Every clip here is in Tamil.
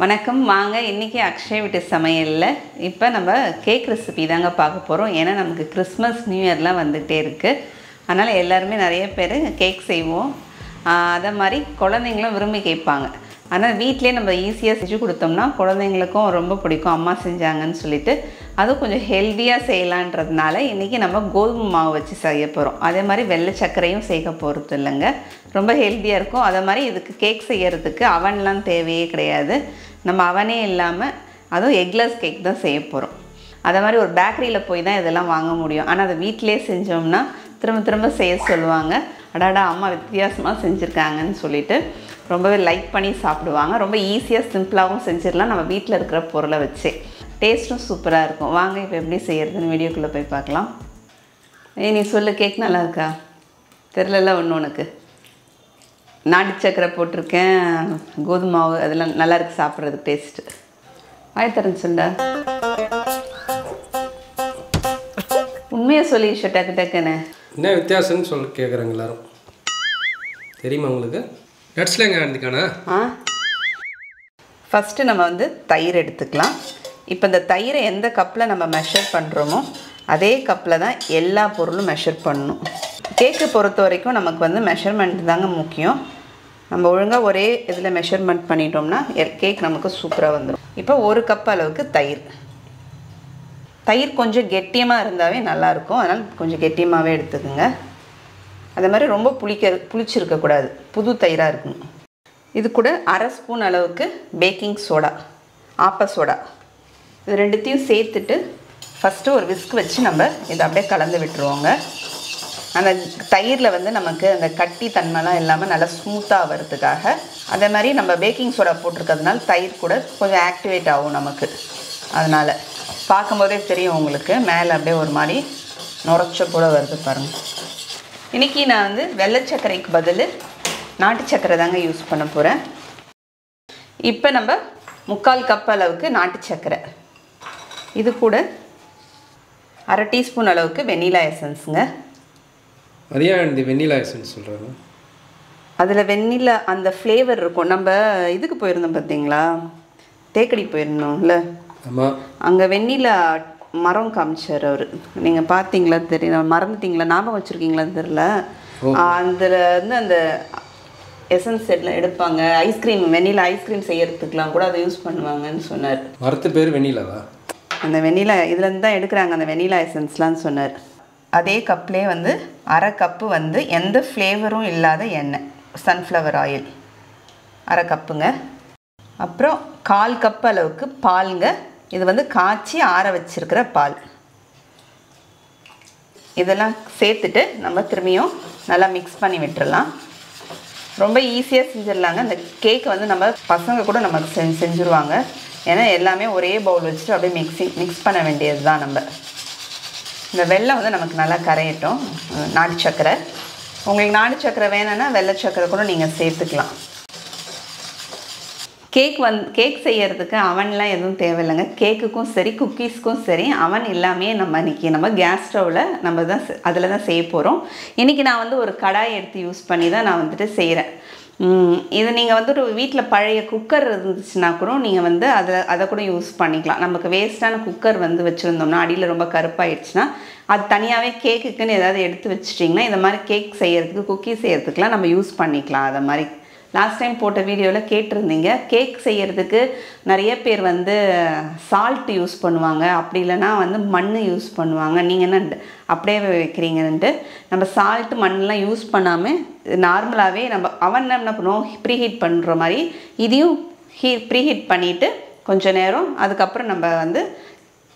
வணக்கம் வாங்க இன்னைக்கு அக்ஷய் வீட்டு சமையல்ல இப்போ நம்ம கேக் ரெசிபி தாங்க பார்க்க போறோம். ஏன்னா நமக்கு கிறிஸ்மஸ் நியூ இயர்லாம் வந்துட்டே இருக்கு. அதனால எல்லாரும் நிறைய பேர் கேக் செய்வோம். அத மாதிரி குழந்தைகளும் விரும்பி கேட்பாங்க. ஆனா வீட்லயே நம்ம ஈஸியா செஞ்சு கொடுத்தோம்னா குழந்தைகளுக்கும் ரொம்ப பிடிக்கும். அம்மா செஞ்சாங்கன்னு சொல்லிட்டு அது கொஞ்சம் ஹெல்தியா செய்யலாம்ன்றதுனால இன்னைக்கு நம்ம கோதுமை மாவு வச்சு செய்ய போறோம். அதே மாதிரி வெள்ளை சர்க்கரையும் சேர்க்க போறது இல்லங்க. ரொம்ப ஹெல்தியா இருக்கும். அதே மாதிரி இதுக்கு கேக் செய்யிறதுக்கு அவன்லாம் தேவையே கிடையாது. நம்ம அவனே இல்லாம அதுவும் எக்லெஸ் கேக் தான் செய்ய போறோம். அதே மாதிரி ஒரு பேக்கரியில போய் தான் இதெல்லாம் வாங்க முடியும். ஆனா அத வீட்லயே செஞ்சோம்னா திரும்ப செய்ய சொல்லுவாங்க. அடடா அம்மா வித்தியாசமா செஞ்சிருக்காங்கன்னு சொல்லிட்டு ரொம்பவே லைக் பண்ணி சாப்பிடுவாங்க. ரொம்ப ஈஸியா சிம்பிளாவும் செஞ்சிரலாம் நம்ம வீட்ல இருக்கிற பொருளை வச்சு. டேஸ்டும் சூப்பரா இருக்கும். வாங்க இப்போ எப்படி செய்யறதுன்னு வீடியோக்குள்ள போய் பார்க்கலாம். நீ சொல்லு கேக் நல்லா இருக்கா? தெரியல ஒண்ணு உனக்கு. நாட்டு சக்கரை போட்டிருக்கேன், கோதுமை மாவு அதெல்லாம் நல்லா இருக்கு சாப்பிட்றதுக்கு டேஸ்ட். ஆயத்தரன் சொல்ல உண்மையாக சொல்லி டக்கு டக்குன்னு என்ன வித்தியாசம்னு சொல்லி கேட்குறாங்க எல்லாரும். தெரியுமா உங்களுக்கு? நட்ஸ்லாம் எங்கே இருந்துக்கானா? ஃபஸ்ட்டு நம்ம தயிர் எடுத்துக்கலாம். இப்போ இந்த தயிரை எந்த கப்பில் நம்ம மெஷர் பண்ணுறோமோ அதே கப்பில் தான் எல்லா பொருளும் மெஷர் பண்ணணும். கேக்கு பொறுத்த வரைக்கும் நமக்கு மெஷர்மெண்ட் தாங்க முக்கியம். நம்ம ஒழுங்காக ஒரே இதில் மெஷர்மெண்ட் பண்ணிட்டோம்னா கேக் நமக்கு சூப்பராக வந்துடும். இப்போ ஒரு கப் அளவுக்கு தயிர் கொஞ்சம் கெட்டியமாக இருந்தாவே நல்லாயிருக்கும். அதனால் கொஞ்சம் கெட்டியமாகவே எடுத்துக்கோங்க. அதே மாதிரி ரொம்ப புளிச்சிருக்கக்கூடாது, புது தயிராக இருக்கணும். இது கூட அரை ஸ்பூன் அளவுக்கு பேக்கிங் சோடா, ஆப்ப சோடா, இது ரெண்டுத்தையும் சேர்த்துட்டு ஃபஸ்ட்டு ஒரு விஸ்க் வச்சு நம்ம இதை அப்படியே கலந்து விட்டுருவோங்க. அந்த தயிரில் நமக்கு அந்த கட்டி தன்மைலாம் இல்லாமல் நல்லா ஸ்மூத்தாக வர்றதுக்காக. அதே மாதிரி நம்ம பேக்கிங் சோடா போட்டிருக்கிறதுனால தயிர் கூட கொஞ்சம் ஆக்டிவேட் ஆகும் நமக்கு. அதனால் பார்க்கும்போதே தெரியும் உங்களுக்கு, மேலே அப்படியே ஒரு மாதிரி நுரைச்ச கூட வருது பாருங்கள். இன்றைக்கி நான் வெள்ளை சர்க்கரைக்கு பதில் நாட்டு சர்க்கரை தாங்க யூஸ் பண்ண போகிறேன். இப்போ நம்ம 3/4 கப் அளவுக்கு நாட்டு சர்க்கரை, இது கூட அரை டீஸ்பூன் அளவுக்கு வெண்ணிலா எசன்ஸுங்க. அதையா இந்த வெண்ணிலா எசன்ஸ் சொல்கிறாங்க? அதில் வெண்ணிலா அந்த ஃப்ளேவர் இருக்கும். நம்ம இதுக்கு போயிருந்தோம் பார்த்தீங்களா, தேக்கடி போயிருந்தோம்ல, ஆமாம், அங்கே வெண்ணிலா மரம் காமிச்சார் அவர். நீங்கள் பார்த்தீங்களா தெரியல, மறந்துட்டீங்களா, ஞாபகம் வச்சுருக்கீங்களான்னு தெரில. அதில் அந்த எசன்ஸ் எடுப்பாங்க. ஐஸ்கிரீம், வெண்ணிலா ஐஸ்கிரீம் செய்யறதுக்கெலாம் கூட அதை யூஸ் பண்ணுவாங்கன்னு சொன்னார். மரத்து பேர் வெண்ணிலாவா? அந்த வெண்ணிலா இதுலேருந்து தான் எடுக்கிறாங்க அந்த வெண்ணிலா எசன்ஸ்லாம் சொன்னார். அதே கப்லேயே அரை கப்பு எந்த ஃப்ளேவரும் இல்லாத எண்ணெய், சன்ஃப்ளவர் ஆயில் அரை கப்புங்க. அப்புறம் 1/4 கப் அளவுக்கு பாலுங்க. இது காய்ச்சி ஆற வச்சிருக்கிற பால். இதெல்லாம் சேர்த்துட்டு நம்ம திரும்பியும் நல்லா மிக்ஸ் பண்ணி விட்டுறலாம். ரொம்ப ஈஸியாக செஞ்சிடலாங்க. இந்த கேக்கு நம்ம பசங்க கூட நமக்கு செஞ்சுருவாங்க. ஏன்னா எல்லாமே ஒரே பவுல் வச்சுட்டு அப்படியே மிக்ஸ் பண்ண வேண்டியது தான். நம்ம இந்த வெல்லம் நமக்கு நல்லா கரையட்டும். நாட்டு சர்க்கரை, உங்களுக்கு நாட்டு சர்க்கரை வேணும்னா வெள்ளை சர்க்கரை கூட நீங்கள் சேர்த்துக்கலாம். கேக் செய்யறதுக்கு அவன்லாம் எதுவும் தேவையில்லைங்க. கேக்குக்கும் சரி குக்கீஸ்க்கும் சரி அவன் இல்லாமே நம்ம கேஸ் ஸ்டவ்வில் நம்ம தான் அதில் தான் செய்ய போகிறோம். இன்றைக்கி நான் ஒரு கடாய் எடுத்து யூஸ் பண்ணி தான் நான் செய்கிறேன். இது நீங்கள் ஒரு வீட்டில் பழைய குக்கர் இருந்துச்சுன்னா கூட நீங்கள் அதை கூட யூஸ் பண்ணிக்கலாம். நமக்கு வேஸ்ட்டான குக்கர் வச்சுருந்தோம்னா அடியில் ரொம்ப கருப்பாயிடுச்சுன்னா அது தனியாகவே கேக்குக்குன்னு ஏதாவது எடுத்து வச்சிட்டிங்கன்னா இந்த மாதிரி கேக் செய்யறதுக்கு குக்கீ செய்யறதுக்குலாம் நம்ம யூஸ் பண்ணிக்கலாம். அதை மாதிரி லாஸ்ட் டைம் போட்ட வீடியோவில் கேட்டிருந்தீங்க. கேக் செய்யறதுக்கு நிறைய பேர் சால்ட் யூஸ் பண்ணுவாங்க, அப்படி இல்லைனா மண் யூஸ் பண்ணுவாங்க. நீங்கள் என்ன அப்படியே வைக்கிறீங்கன்ட்டு நம்ம சால்ட்டு மண்ணெலாம் யூஸ் பண்ணாமல் நார்மலாகவே நம்ம அவன் என்ன பண்ணுவோம், ப்ரீஹீட் பண்ணுற மாதிரி இதையும் ப்ரீஹீட் பண்ணிவிட்டு கொஞ்சம் நேரம் அதுக்கப்புறம் நம்ம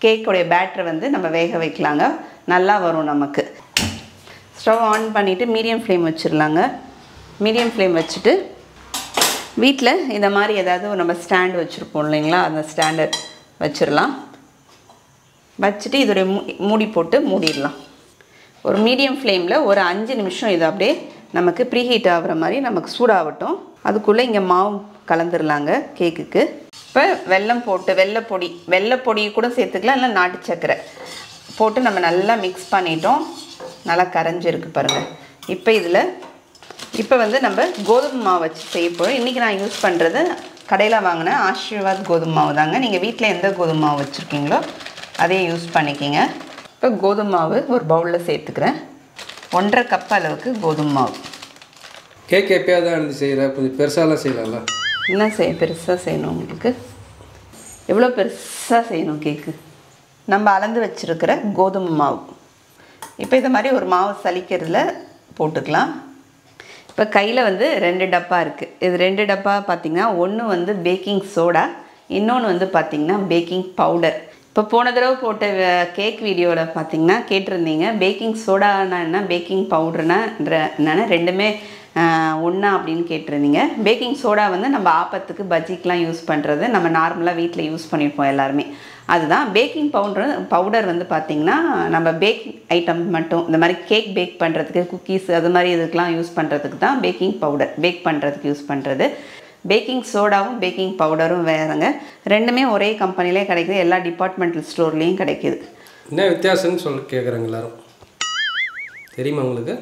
கேக்கோடைய பேட்டரை நம்ம வேக வைக்கலாங்க. நல்லா வரும் நமக்கு. ஸ்டவ் ஆன் பண்ணிவிட்டு மீடியம் ஃப்ளேம் வச்சிடலாங்க. மீடியம் ஃப்ளேம் வச்சுட்டு வீட்டில் இந்த மாதிரி ஏதாவது நம்ம ஸ்டாண்டு வச்சுருப்போம் இல்லைங்களா, அந்த ஸ்டாண்டை வச்சிடலாம். வச்சுட்டு இதோடைய மூடி போட்டு மூடிடலாம். ஒரு மீடியம் ஃப்ளேமில் ஒரு 5 நிமிஷம் இது அப்படியே நமக்கு ப்ரீஹீட் ஆகிற மாதிரி நமக்கு சூடாகட்டும். அதுக்குள்ளே இங்கே மாவு கலந்துடலாங்க கேக்குக்கு. இப்போ வெல்லம் போட்டு வெள்ளைப்பொடி கூட சேர்த்துக்கலாம், இல்லை நாட்டு சர்க்கரை போட்டு நம்ம நல்லா மிக்ஸ் பண்ணிட்டோம். நல்லா கரைஞ்சிருக்கு பாருங்கள். இப்போ இதில் இப்போ நம்ம கோதுமை மாவு வச்சு செய்ய போகிறோம். இன்றைக்கி நான் யூஸ் பண்ணுறது கடையில் வாங்கின ஆஷிர்வாத் கோதுமை மாவு தாங்க. நீங்கள் வீட்டில் எந்த கோதுமை மாவு வச்சுருக்கீங்களோ அதே யூஸ் பண்ணிக்கிங்க. இப்போ கோதுமை மாவு ஒரு பவுலில் சேர்த்துக்கிறேன். 1.5 கப் அளவுக்கு கோதுமை மாவு. கேக் எப்பயாவது தான் செய்கிறேன், கொஞ்சம் பெருசாலாம் செய்யலாம்ல? என்ன பெருசாக செய்யணும் உங்களுக்கு? எவ்வளோ பெருசாக செய்யணும் கேக்கு? நம்ம அளந்து வச்சுருக்கிற கோதுமை மாவு இப்போ இதை மாதிரி ஒரு மாவு சலிக்கிறதுல போட்டுக்கலாம். இப்போ கையில் வந்து 2 டப்பா இருக்குது. இது 2 டப்பா பார்த்திங்கன்னா ஒன்று வந்து பேக்கிங் சோடா, இன்னொன்று வந்து பார்த்திங்கன்னா பேக்கிங் பவுடர். இப்போ போன தடவை போட்ட கேக் வீடியோவில் பார்த்திங்கன்னா கேட்டிருந்தீங்க பேக்கிங் சோடானா என்ன, பேக்கிங் பவுடர்னா என்னென்னா ரெண்டுமே ஒன்றா அப்படின்னு கேட்டிருந்தீங்க. பேக்கிங் சோடா வந்து நம்ம ஆப்பத்துக்கு பஜ்ஜிக்கெலாம் யூஸ் பண்ணுறது, நம்ம நார்மலாக வீட்டில் யூஸ் பண்ணியிருப்போம் எல்லாருமே. அதுதான் பேக்கிங் பவுடர் வந்து பார்த்திங்கன்னா நம்ம பேக்கிங் ஐட்டம் மட்டும் இந்த மாதிரி கேக் பேக் பண்ணுறதுக்கு, குக்கீஸ் அது மாதிரி இதுக்கெலாம் யூஸ் பண்ணுறதுக்கு தான் பேக்கிங் பவுடர், பேக் பண்ணுறதுக்கு யூஸ் பண்ணுறது. பேக்கிங் சோடாவும் பேக்கிங் பவுடரும் வேறுங்க. ரெண்டுமே ஒரே கம்பெனிலே கிடைக்குது, எல்லா டிபார்ட்மெண்டல் ஸ்டோர்லேயும் கிடைக்கிது. என்ன வித்தியாசம்னு கேட்குறாங்க எல்லோரும், தெரியுமா உங்களுக்கு?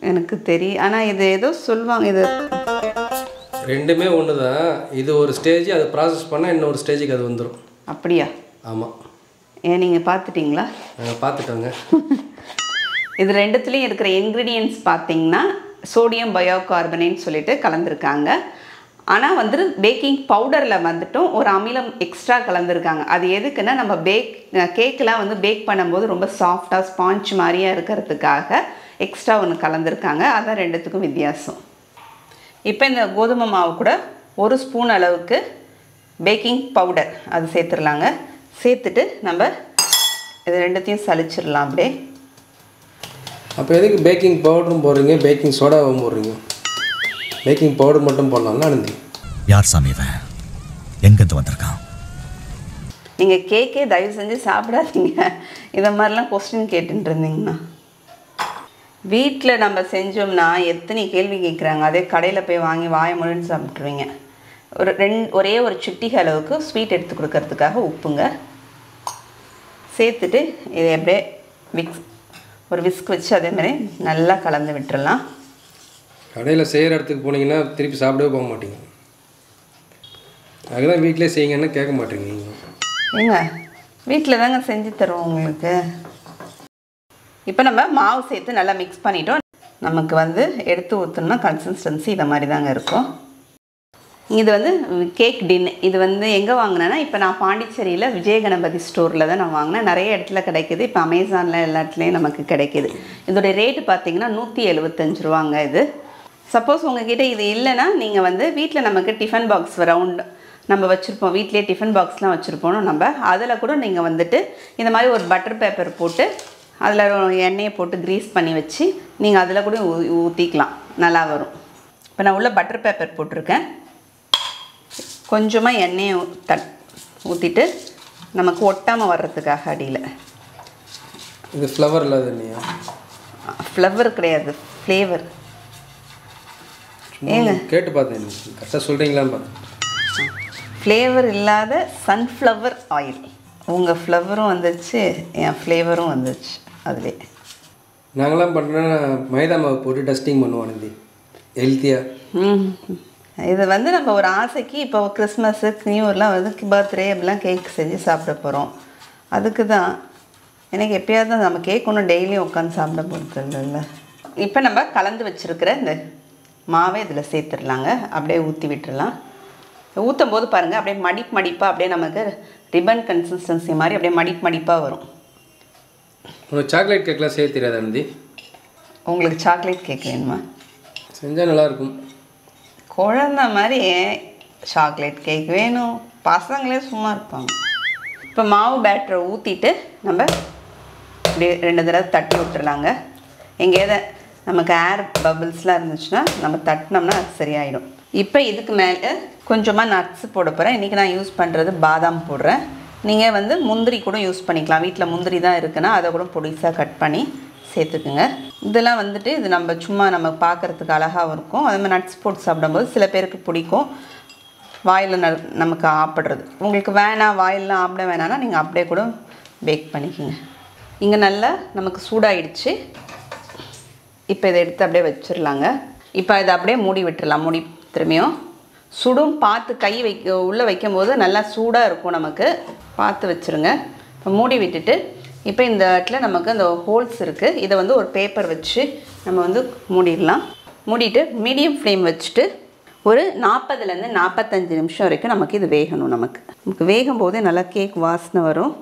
எனக்கு தெரியும், ஆனால் இது ஏதோ சொல்லுவாங்க. இது ரெண்டுமே ஒன்று தான். இது ஒரு ஸ்டேஜ், அதை ப்ராசஸ் பண்ணால் இன்னொரு ஸ்டேஜுக்கு அது வந்துடும். அப்படியா? ஆமாம். ஏன் நீங்கள் பார்த்துட்டிங்களா? பார்த்துட்டோங்க. இது ரெண்டுத்துலேயும் இருக்கிற இன்க்ரீடியன்ட்ஸ் பார்த்திங்கன்னா சோடியம் பயோகார்பனேட்னு சொல்லிட்டு கலந்துருக்காங்க. ஆனால் வந்து பேக்கிங் பவுடரில் வந்துட்டும் ஒரு அமிலம் எக்ஸ்ட்ரா கலந்துருக்காங்க. அது எதுக்குன்னா நம்ம கேக்கெலாம் வந்து பேக் பண்ணும்போது ரொம்ப சாஃப்டாக ஸ்பாஞ்ச் மாதிரியாக இருக்கிறதுக்காக எக்ஸ்ட்ரா ஒன்று கலந்துருக்காங்க. அதான் ரெண்டுத்துக்கும் வித்தியாசம். இப்போ இந்த கோதுமை மாவு கூட 1 ஸ்பூன் அளவுக்கு பேக்கிங் பவுடர் அது சேர்த்துடலாங்க. சேர்த்துட்டு நம்ம இது ரெண்டுத்தையும் சலிச்சிடலாம் அப்படியே. அப்போ எதுக்கு பேக்கிங் பவுடரும் போடுறீங்க, பேக்கிங் சோடாவும் போடுறீங்க? பேக்கிங் பவுடர் மட்டும் போடலாம்ல ஆனந்தி? யார் சாமி இவன், எங்கேருந்து வந்திருக்கான்? நீங்கள் கேக்கே தயவு செஞ்சு சாப்பிடாதீங்க. இதை மாதிரிலாம் கொஸ்டின் கேட்டுட்டு இருந்தீங்கன்னா. வீட்டில் நம்ம செஞ்சோம்னா எத்தனை கேள்வி கேட்குறாங்க. அதே கடையில் போய் வாங்கி வாய முழுன்னு சாப்பிட்ருவீங்க. ஒரே ஒரு சிட்டிகை அளவுக்கு ஸ்வீட் எடுத்து கொடுக்கறதுக்காக உப்புங்க சேர்த்துட்டு இதை அப்படியே ஒரு விஸ்க் வச்சு அதேமாதிரி நல்லா கலந்து விட்டுறலாம். கடையில் செய்கிற இடத்துக்கு போனீங்கன்னா திருப்பி சாப்பிடவே போக மாட்டீங்க. அதுதான் வீட்டிலே செய்யுங்கன்னா கேட்க மாட்டீங்க. ஏங்க வீட்டில் தாங்க செஞ்சு தருவோம் உங்களுக்கு. இப்போ நம்ம மாவு சேர்த்து நல்லா மிக்ஸ் பண்ணிட்டோம். நமக்கு வந்து எடுத்து ஊற்றணும்னா கன்சிஸ்டன்சி இதை மாதிரி தாங்க இருக்கும். இது வந்து கேக் டின். இது வந்து எங்கே வாங்கினேன்னா, இப்போ நான் பாண்டிச்சேரியில் விஜயகணபதி ஸ்டோரில் தான் நான் வாங்கினேன். நிறைய இடத்துல கிடைக்கிது, இப்போ அமேசானில் எல்லா இடத்துலையும் நமக்கு கிடைக்கிது. இதோடைய ரேட்டு பார்த்திங்கன்னா 175 ரூபாங்க. இது சப்போஸ் உங்ககிட்ட இது இல்லைன்னா நீங்கள் வந்து வீட்டில் நமக்கு டிஃபன் பாக்ஸ் ரவுண்ட் நம்ம வச்சுருப்போம், வீட்டிலே டிஃபன் பாக்ஸ்லாம் வச்சுருப்போம் நம்ம. அதில் கூட நீங்கள் வந்துட்டு இந்த மாதிரி ஒரு பட்டர் பேப்பர் போட்டு அதில் எண்ணெயை போட்டு க்ரீஸ் பண்ணி வச்சு நீங்கள் அதில் கூட ஊற்றிக்கலாம், நல்லா வரும். இப்போ நான் உள்ள பட்டர் பேப்பர் போட்டிருக்கேன். கொஞ்சமாக எண்ணெயை ஊற்றிட்டு நமக்கு ஒட்டாமல் வர்றதுக்காக அடியில். இது ஃப்ளவர் இல்லாத எண்ணெயா? ஃப்ளவர் கிடையாது, ஃப்ளேவர். ஏங்க கேட்டு பார்த்தேன், கரெக்டாக சொல்கிறீங்களான்னு பார்த்தேன். ஃப்ளேவர் இல்லாத சன்ஃப்ளவர் ஆயில். உங்கள் ஃப்ளவரும் வந்துச்சு, என் ஃப்ளேவரும் வந்துச்சு அதிலே. நாங்களாம் பண்ணுறோன்னா மைதா மாவு போட்டு டஸ்டிங் பண்ணுவோம் ஆனந்தி, ஹெல்த்தியாக. இது வந்து நம்ம ஒரு ஆசைக்கு இப்போ கிறிஸ்மஸ்ஸு நியூ இயர்லாம் வந்து பர்த்டே அப்படிலாம் கேக் செஞ்சு சாப்பிட போகிறோம். அதுக்கு தான். எனக்கு எப்போயாவது தான் நம்ம கேக் ஒன்றும் டெய்லியும் உட்காந்து சாப்பிட போகிறது இல்லை. இப்போ நம்ம கலந்து வச்சுருக்கிற இந்த மாவை இதில் சேர்த்துடலாங்க. அப்படியே ஊற்றி விட்டுடலாம். ஊற்றும் போது பாருங்கள் அப்படியே மடிப்பாக அப்படியே நமக்கு ரிப்பன் கன்சிஸ்டன்சி மாதிரி அப்படியே மடிப்பாக வரும். உங்களுக்கு சாக்லேட் கேக்லாம் செய்ய தெரியாது ஆனந்தி? உங்களுக்கு சாக்லேட் கேக் வேணுமா? செஞ்சால் நல்லாயிருக்கும். குழந்த மாதிரி சாக்லேட் கேக் வேணும், பசங்களே சும்மா இருப்பாங்க. இப்போ மாவு பேட்டரை ஊற்றிட்டு நம்ம அப்படியே 2 தடவை தட்டி விட்டுறலாங்க. எங்கேயாவது நமக்கு ஏர் பபிள்ஸ்லாம் இருந்துச்சுன்னா நம்ம தட்டினோம்னா அது சரியாயிடும். இப்போ இதுக்கு மேலே கொஞ்சமாக நட்ஸ் போட போகிறேன். இன்றைக்கி நான் யூஸ் பண்ணுறது பாதாம் போடுறேன். நீங்கள் வந்து முந்திரி கூட யூஸ் பண்ணிக்கலாம். வீட்டில் முந்திரி தான் இருக்குன்னா அதை கூட பொடிசாக கட் பண்ணி சேர்த்துக்குங்க. இதெல்லாம் வந்துட்டு இது நம்ம சும்மா நம்ம பார்க்குறதுக்கு அழகாகவும் இருக்கும். அது மாதிரி நட்ஸ் போட்டு சாப்பிடும்போது சில பேருக்கு பிடிக்கும், வாயில் நமக்கு ஆப்பிடுறது. உங்களுக்கு வேணாம், வாயிலெலாம் ஆப்பிட வேணான்னா நீங்கள் அப்படியே கூட பேக் பண்ணிக்கோங்க. இங்கே நல்லா நமக்கு சூடாயிடுச்சு. இப்போ இதை எடுத்து அப்படியே வச்சிடலாங்க. இப்போ இதை அப்படியே மூடி விட்டுடலாம். மூடி திரும்பியும் சுடும் பார்த்து கை உள்ளே வைக்கும் போது நல்லா சூடாக இருக்கும், நமக்கு பார்த்து வச்சுருங்க. இப்போ மூடி விட்டுட்டு இப்போ இந்த இடத்துல நமக்கு அந்த ஹோல்ஸ் இருக்குது, இதை வந்து ஒரு பேப்பர் வச்சு நம்ம வந்து மூடிடலாம். மூடிட்டு மீடியம் ஃப்ளேம் வச்சுட்டு ஒரு 40லேருந்து 45 நிமிஷம் வரைக்கும் நமக்கு இது வேகணும். நமக்கு வேகும் போதே நல்லா கேக் வாசனை வரும்.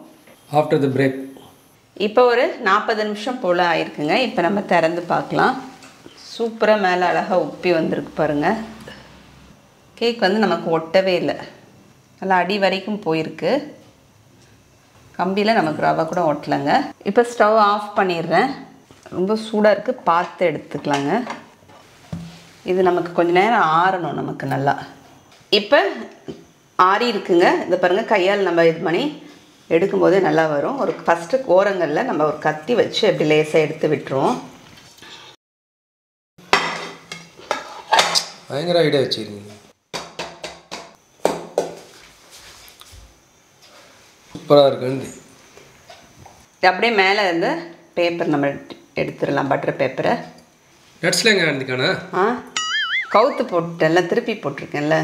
ஆஃப்டர் த பிரேக் இப்போ ஒரு 40 நிமிஷம் போல் ஆயிருக்குங்க. இப்போ நம்ம திறந்து பார்க்கலாம். சூப்பராக மேலே அழகாக உப்பி வந்திருக்கு பாருங்கள். கேக் வந்து நமக்கு ஒட்டவே இல்லை, நல்லா அடி வரைக்கும் போயிருக்கு. கம்பியில் நமக்கு ரவை கூட ஒட்டலைங்க. இப்போ ஸ்டவ் ஆஃப் பண்ணிடுறேன். ரொம்ப சூடாக இருக்குது, பார்த்து எடுத்துக்கலாங்க. இது நமக்கு கொஞ்ச நேரம் ஆறணும் நமக்கு நல்லா. இப்போ ஆறி இருக்குங்க. இதை பாருங்கள், கையால் நம்ம இது பண்ணி எடுக்கும்போதே நல்லா வரும். ஒரு ஃபஸ்ட்டு ஓரங்களில் நம்ம ஒரு கத்தி வச்சு அப்படி லேசாக எடுத்து விட்டுருவோம். பயங்கர ஐடியா வச்சுருக்கீங்க, சூப்பராக இருக்குன்னு. அப்படியே மேலே இருந்து பேப்பர் நம்ம எடுத்துடலாம், பட்டர் பேப்பரை. நட்ஸ்லாம் எங்கே இருந்துக்கானா? கவுத்து போட்டுட்டேன்ல, திருப்பி போட்டிருக்கேன்ல.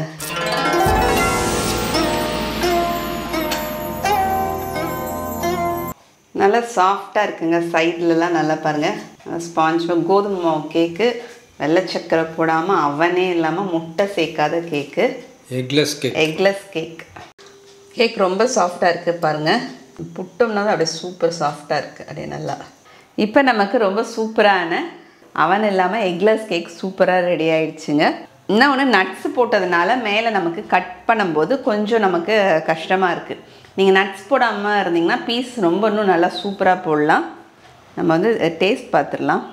நல்லா சாஃப்டாக இருக்குங்க. சைட்லலாம் நல்லா பாருங்கள் ஸ்பாஞ்ச். கோதுமை மாவு கேக்கு, வெள்ளை சக்கரை போடாமல், அவனே இல்லாமல், முட்டை சேர்க்காத கேக்கு, எக்லெஸ் கேக். கேக் ரொம்ப சாஃப்டாக இருக்குது பாருங்கள். புட்டோம்னா தான் அப்படியே சூப்பர் சாஃப்டாக இருக்குது அப்படியே நல்லா. இப்போ நமக்கு ரொம்ப சூப்பரான அவன் இல்லாமல் எக்லெஸ் கேக் சூப்பராக ரெடி ஆகிடுச்சுங்க. இன்னொன்று நட்ஸ் போட்டதுனால மேலே நமக்கு கட் பண்ணும்போது கொஞ்சம் நமக்கு கஷ்டமாக இருக்குது. நீங்கள் நட்ஸ் போடாமல் இருந்தீங்கன்னா பீஸ் ரொம்ப இன்னும் நல்லா சூப்பராக போடலாம். நம்ம வந்து டேஸ்ட் பார்த்துடலாம்.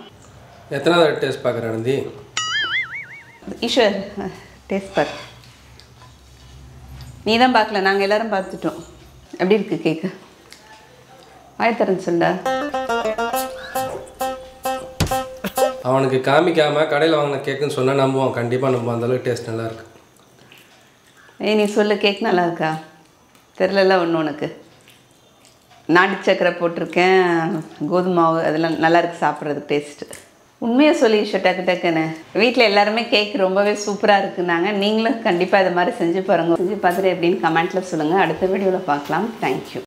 எத்தனாவது டேஸ்ட் பார்க்குறேன் ஆனந்தி? ஈஸ்வர் டேஸ்ட் பார்த்து. நீ தான் பார்க்கல, நாங்கள் எல்லோரும் பார்த்துட்டோம். எப்படி இருக்குது கேக்கு? ஆயத்தரன்னு சொல்ல. அவனுக்கு காமிக்காமல் கடையில் வாங்கின கேக்குன்னு சொன்னால் நம்புவான், கண்டிப்பாக நம்புவான். அந்தளவுக்கு டேஸ்ட் நல்லாயிருக்கு. நீ சொல்லு, கேக் நல்லா இருக்கா? தெரிலல ஒன்று உனக்கு. நாட்டு சக்கரை போட்டிருக்கேன், கோதுமை மாவு, அதெல்லாம் நல்லா இருக்குது சாப்பிட்றதுக்கு டேஸ்ட்டு. உண்மையாக சொல்லி டக்கு டக்குன்னு வீட்டில் எல்லாருமே கேக் ரொம்பவே சூப்பராக இருக்குன்னாங்க. நீங்களும் கண்டிப்பாக இது மாதிரி செஞ்சு பாருங்கள். செஞ்சு பார்த்துட்டு எப்படின்னு கமெண்ட்டில் சொல்லுங்கள். அடுத்த வீடியோவில் பார்க்கலாம். தேங்க்யூ.